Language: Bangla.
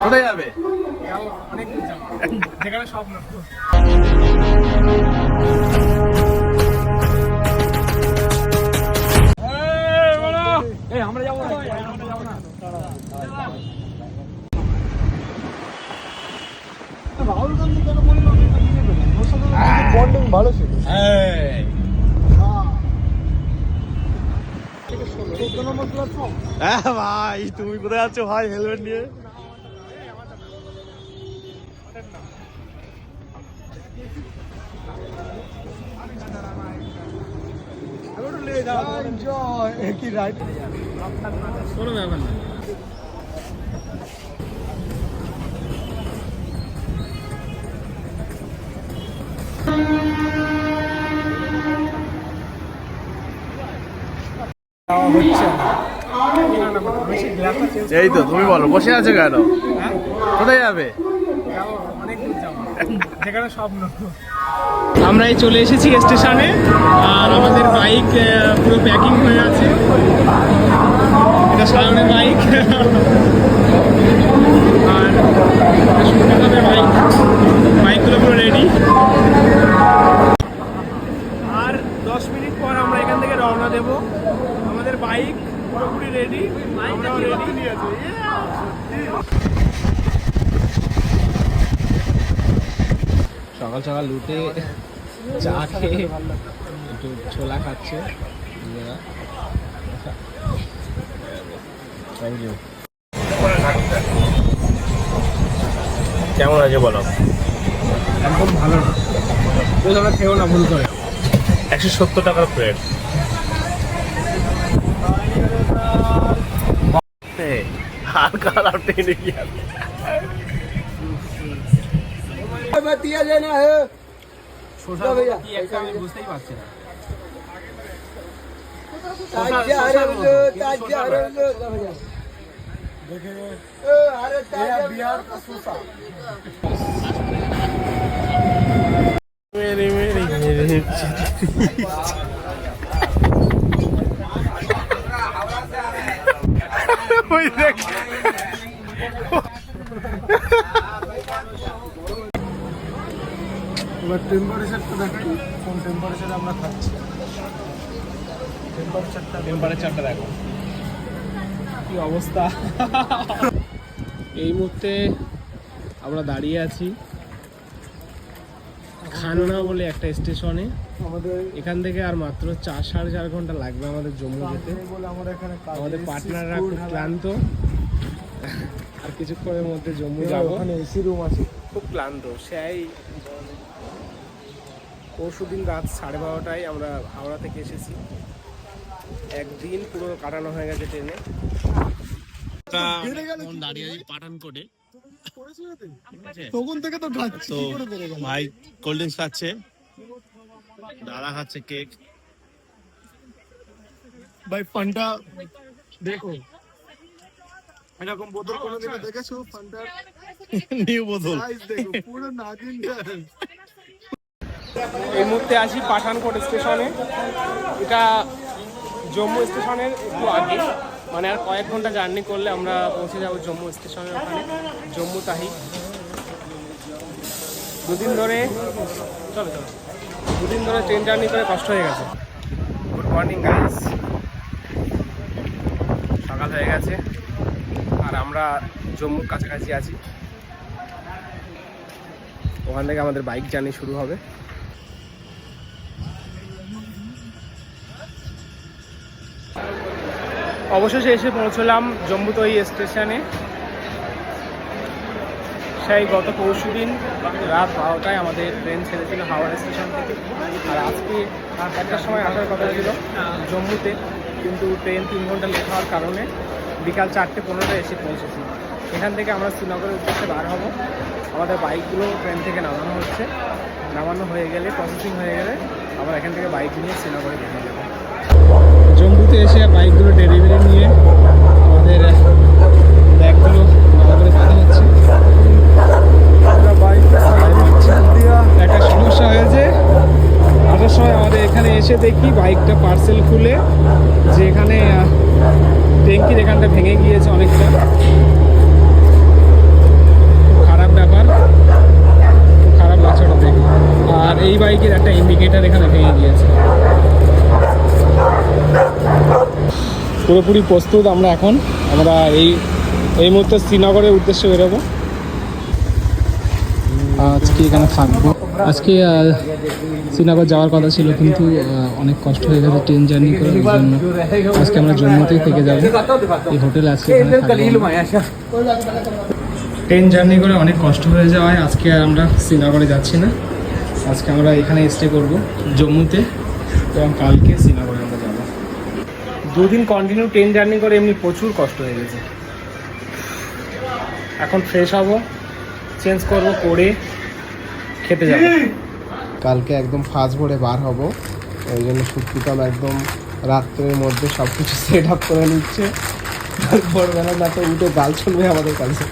কোথায় যাবে? অনেক দূর যাবো, যেখানে স্বপ্ন। আমরা যাবো না। রাহুল গান্ধী কেন বললো বন্ডিং ভালো ছিল। হ্যাঁ ভাই, তুমি কোথায় যাচ্ছ ভাই হেলমেট নিয়ে? কোনো ব্যাপার না। এই তো তুমি বলো, বসে আছো কেন? কোথায় যাবে? অনেক দূর যাবো, যেখানে স্বপ্ন। আমরা এই চলে এসেছি স্টেশনে, আর আমাদের বাইক পুরো প্যাকিং হয়ে আছে। এটা সায়নের বাইক, আর সুন্দরভাবে বাইকগুলো পুরো রেডি। আর 10 মিনিট পর আমরা এখান থেকে রওনা দেব। আমাদের বাইক পুরোপুরি রেডি, আমরাও রেডি নিয়ে আছি। সকাল সকাল লুটে চা খেয়ে একটু ছোলা খাচ্ছে। কেমন আছে বলো? একদম ভালো না, তো তোমরা খেও না ভুল করে। 170 টাকার প্লেট। আর কালার টেনে গিয়ে दिया जाना है छोटा भैया, আমি বুঝতেই পারছি না। ताजा भैया देखे अरे ताजा बिहार का सूसा। मेरी मेरी मेरी ওই দেখ এবার টেম্পারেচারটা দেখো, কোন টেম্পারেচারে আমরা খাচ্ছি। টেম্পারেচারটা দেখো কি অবস্থা। এই মুহূর্তে আমরা দাঁড়িয়ে আছি খান্না বলে একটা স্টেশনে। আমাদের এখান থেকে আর মাত্র 4-4.5 ঘন্টা লাগবে আমাদের জম্মু যেতে। বলে আমরা এখানে আমাদের পার্টনাররা খুব ক্লান্ত, আর কিছুক্ষণের মধ্যে জম্মু যাবো। ওখানে এসি রুম আছে। খুব ক্লান্ত, সেই পরশুদিন রাত 12:30টায় আমরা হাওড়া থেকে এসেছি। একদিন পুরো কাটানো হয়ে গেছে ট্রেনে। দাঁড়িয়ে আছি পাঠানকোটে। তখন থেকে তো খাচ্ছি, তো ভাই কোল্ড ড্রিঙ্কস খাচ্ছে, দাদা খাচ্ছে কেক। ভাই ফান্টা দেখো, এরকম বোতল কোনোদিন দেখেছো? ফান্টার নিউ বোতল দেখো, পুরো নাগিন। এই মুহূর্তে আছি পাঠানকোট স্টেশনে। এটা জম্মু স্টেশনের একটু আগে, মানে আর কয়েক ঘন্টা জার্নি করলে আমরা পৌঁছে যাব জম্মু স্টেশনের ওখানে, জম্মু তাহি। দুদিন ধরে ট্রেন জার্নি করে কষ্ট হয়ে গেছে। গুড মর্নিং গাইস, সকাল হয়ে গেছে আর আমরা জম্মুর কাছাকাছি আছি। ওখান থেকে আমাদের বাইক জার্নি শুরু হবে। অবশেষে এসে পৌঁছলাম জম্মু তাহি স্টেশনে। সেই গত পরশুদিন রাত 12টায় আমাদের ট্রেন ছেড়েছিল হাওড়া স্টেশন থেকে, আর আজকে 1টার সময় আসার কথা ছিল জম্মুতে, কিন্তু ট্রেন 3 ঘন্টা লেট হওয়ার কারণে বিকাল 4:15টায় এসে পৌঁছেছি। এখান থেকে আমরা শ্রীনগরের উদ্দেশ্যে বার হব। আমাদের বাইকগুলো ট্রেন থেকে নামানো হচ্ছে, নামানো হয়ে গেলে, প্রসেসিং হয়ে গেলে আমরা এখান থেকে বাইক নিয়ে শ্রীনগরে বেরিয়ে যাবো। জম্মুতে এসে বাইকগুলো ডেলিভারি নিয়ে আমাদের ব্যাগগুলো নামানোর কথা হচ্ছে। একটা সমস্যা হয়েছে, আসার সময় আমাদের এখানে এসে দেখি বাইকটা পার্সেল খুলে যে এখানে ট্যাঙ্কির এখানটা ভেঙে গিয়েছে অনেকটা। পুরোপুরি প্রস্তুত আমরা এখন। আমরা এই মুহূর্তে শ্রীনগরের উদ্দেশ্যে বেরোবো। আজকে এখানে থাকবো। আজকে শ্রীনগর যাওয়ার কথা ছিল, কিন্তু অনেক কষ্ট হয়ে গেছে ট্রেন জার্নি করার জন্য। আজকে আমরা জম্মুতেই থেকে যাবো, এই হোটেল আছে। ট্রেন জার্নি করে অনেক কষ্ট হয়ে যাওয়ায় আজকে আর আমরা শ্রীনগরে যাচ্ছি না। আজকে আমরা এখানে স্টে করব জম্মুতে, এবং কালকে শ্রীনগরে আমরা যাবো। 2 দিন কন্টিনিউ ট্রেন জার্নি করে এমনি প্রচুর কষ্ট হয়ে গেছে। এখন ফ্রেশ হব, চেঞ্জ করব, করে খেতে যাব। কালকে একদম ফাস্ট ভোরে বার হব, ওই জন্য সুপ্রিতম একদম রাত্রের মধ্যে সব কিছু সেট আপ করে নিচ্ছে। ভোরবেলা না তো উঠে গাল চলবে আমাদের কাছে।